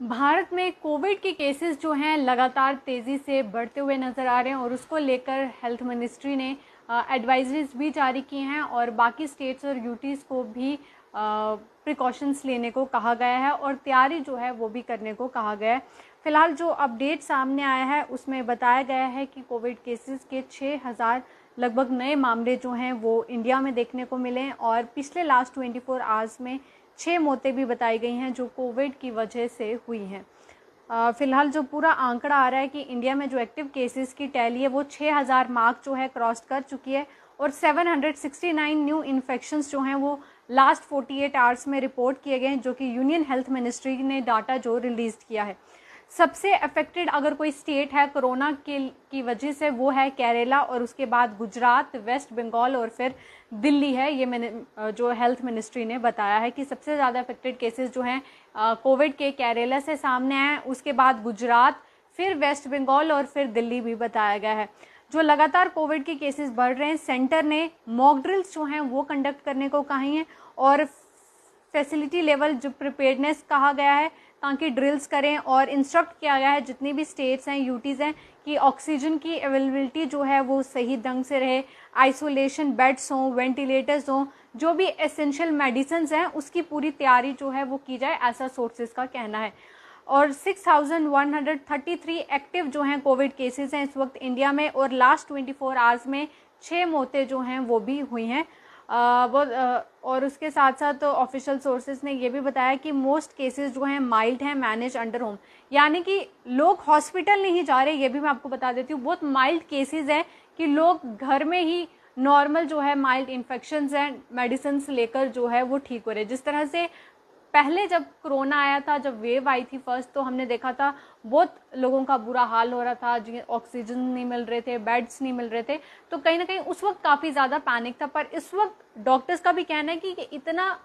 भारत में कोविड के केसेस जो हैं लगातार तेज़ी से बढ़ते हुए नज़र आ रहे हैं और उसको लेकर हेल्थ मिनिस्ट्री ने एडवाइजरीज भी जारी की हैं और बाकी स्टेट्स और यूटीज़ को भी प्रिकॉशंस लेने को कहा गया है और तैयारी जो है वो भी करने को कहा गया है। फिलहाल जो अपडेट सामने आया है उसमें बताया गया है कि कोविड केसेस के 6000 लगभग नए मामले जो हैं वो इंडिया में देखने को मिले हैं और पिछले लास्ट 24 आवर्स में 6 मौतें भी बताई गई हैं जो कोविड की वजह से हुई हैं। फिलहाल जो पूरा आंकड़ा आ रहा है कि इंडिया में जो एक्टिव केसेस की टैली है वो 6000 मार्क जो है क्रॉस कर चुकी है और 769 न्यू इन्फेक्शंस जो हैं वो लास्ट 48 आवर्स में रिपोर्ट किए गए हैं, जो कि यूनियन हेल्थ मिनिस्ट्री ने डाटा जो रिलीज किया है। सबसे अफेक्टेड अगर कोई स्टेट है कोरोना की वजह से वो है केरला और उसके बाद गुजरात, वेस्ट बंगाल और फिर दिल्ली है। ये मैंने जो हेल्थ मिनिस्ट्री ने बताया है कि सबसे ज़्यादा अफेक्टेड केसेस जो हैं कोविड के केरला से सामने आए, उसके बाद गुजरात, फिर वेस्ट बंगाल और फिर दिल्ली भी बताया गया है। जो लगातार कोविड के केसेस बढ़ रहे हैं, सेंटर ने मॉक ड्रिल्स जो हैं वो कंडक्ट करने को कही हैं और फैसिलिटी लेवल जो प्रिपेयर्डनेस कहा गया है ताकि ड्रिल्स करें और इंस्ट्रक्ट किया गया है जितनी भी स्टेट्स हैं, यूटीज़ हैं कि ऑक्सीजन की अवेलेबिलिटी जो है वो सही ढंग से रहे, आइसोलेशन बेड्स हों, वेंटिलेटर्स हों, जो भी एसेंशियल मेडिसिन हैं उसकी पूरी तैयारी जो है वो की जाए, ऐसा सोर्सेज का कहना है। और 6133 एक्टिव जो हैं कोविड केसेस हैं इस वक्त इंडिया में और लास्ट 24 आवर्स में 6 मौतें जो हैं वो भी हुई हैं। और उसके साथ साथ ऑफिशियल सोर्सेज ने ये भी बताया कि मोस्ट केसेस जो हैं माइल्ड हैं, मैनेज अंडर होम, यानी कि लोग हॉस्पिटल नहीं जा रहे। ये भी मैं आपको बता देती हूँ, बहुत माइल्ड केसेस हैं कि लोग घर में ही नॉर्मल जो है माइल्ड इन्फेक्शंस हैं मेडिसिन लेकर जो है वो ठीक हो रहे। जिस तरह से पहले जब कोरोना आया था, जब वेव आई थी फर्स्ट, तो हमने देखा था बहुत लोगों का बुरा हाल हो रहा था, जिन्हें ऑक्सीजन नहीं मिल रहे थे, बेड्स नहीं मिल रहे थे, तो कहीं ना कहीं उस वक्त काफ़ी ज़्यादा पैनिक था। पर इस वक्त डॉक्टर्स का भी कहना है कि इतना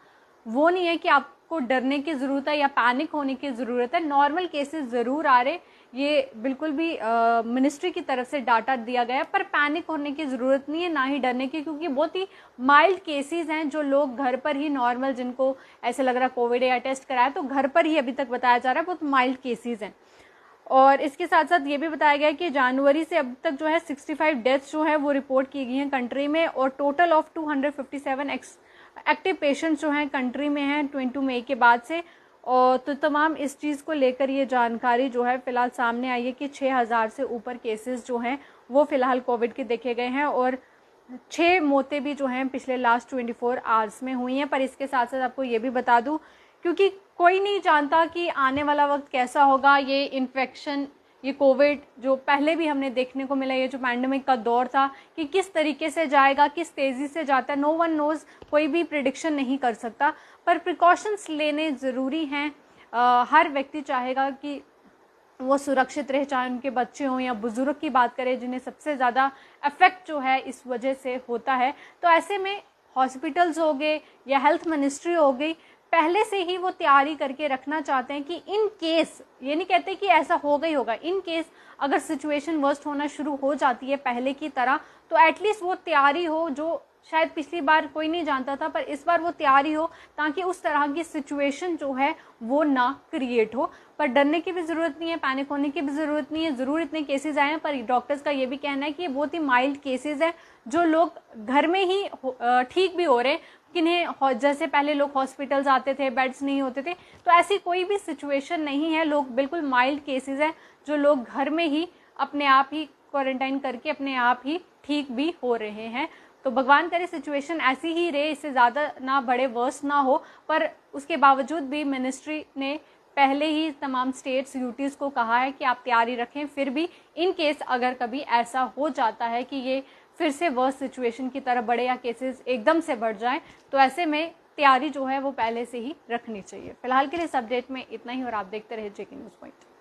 वो नहीं है कि आपको डरने की ज़रूरत है या पैनिक होने की ज़रूरत है। नॉर्मल केसेस ज़रूर आ रहे, ये बिल्कुल भी मिनिस्ट्री की तरफ से डाटा दिया गया है, पर पैनिक होने की ज़रूरत नहीं है, ना ही डरने की, क्योंकि बहुत ही माइल्ड केसेस हैं जो लोग घर पर ही नॉर्मल, जिनको ऐसे लग रहा है कोविड या टेस्ट कराया तो घर पर ही अभी तक बताया जा रहा है, बहुत माइल्ड केसेस हैं। और इसके साथ साथ ये भी बताया गया है कि जनवरी से अब तक जो है 65 डेथ्स जो है वो रिपोर्ट की गई हैं कंट्री में और टोटल ऑफ 257 एक्टिव पेशेंट्स जो हैं कंट्री में हैं 22 मई के बाद से। और तो तमाम इस चीज़ को लेकर ये जानकारी जो है फिलहाल सामने आई है कि 6000 से ऊपर केसेस जो हैं वो फिलहाल कोविड के देखे गए हैं और 6 मौतें भी जो हैं पिछले लास्ट 24 आवर्स में हुई हैं। पर इसके साथ साथ आपको ये भी बता दूं, क्योंकि कोई नहीं जानता कि आने वाला वक्त कैसा होगा, ये इन्फेक्शन, ये कोविड जो पहले भी हमने देखने को मिला, ये जो पैंडेमिक का दौर था कि किस तरीके से जाएगा, किस तेज़ी से जाता है, नो वन नोज़, कोई भी प्रिडिक्शन नहीं कर सकता। पर प्रिकॉशंस लेने ज़रूरी हैं। हर व्यक्ति चाहेगा कि वो सुरक्षित रहे, चाहे उनके बच्चे हों या बुज़ुर्ग की बात करें जिन्हें सबसे ज़्यादा इफेक्ट जो है इस वजह से होता है। तो ऐसे में हॉस्पिटल्स हो गए या हेल्थ मिनिस्ट्री हो गई, पहले से ही वो तैयारी करके रखना चाहते हैं कि इन केस, ये नहीं कहते कि ऐसा होगा ही होगा, इन केस अगर सिचुएशन वर्स्ट होना शुरू हो जाती है पहले की तरह, तो एटलीस्ट वो तैयारी हो, जो शायद पिछली बार कोई नहीं जानता था पर इस बार वो तैयारी हो, ताकि उस तरह की सिचुएशन जो है वो ना क्रिएट हो। पर डरने की भी ज़रूरत नहीं है, पैनिक होने की भी ज़रूरत नहीं है। ज़रूर इतने केसेस आए हैं, पर डॉक्टर्स का ये भी कहना है कि ये बहुत ही माइल्ड केसेस हैं, जो लोग घर में ही ठीक भी हो रहे हैं, किन्हें जैसे पहले लोग हॉस्पिटल्स आते थे, बेड्स नहीं होते थे, तो ऐसी कोई भी सिचुएशन नहीं है। लोग बिल्कुल माइल्ड केसेस हैं जो लोग घर में ही अपने आप ही क्वारंटाइन करके अपने आप ही ठीक भी हो रहे हैं। तो भगवान करे सिचुएशन ऐसी ही रहे, इससे ज़्यादा ना बढ़े, वर्स ना हो। पर उसके बावजूद भी मिनिस्ट्री ने पहले ही तमाम स्टेट्स, यूटीज़ को कहा है कि आप तैयारी रखें। फिर भी इन केस अगर कभी ऐसा हो जाता है कि ये फिर से वर्स सिचुएशन की तरफ बढ़े या केसेस एकदम से बढ़ जाएं, तो ऐसे में तैयारी जो है वो पहले से ही रखनी चाहिए। फिलहाल के लिए इस अपडेट में इतना ही और आप देखते रहे जेके न्यूज़ पॉइंट।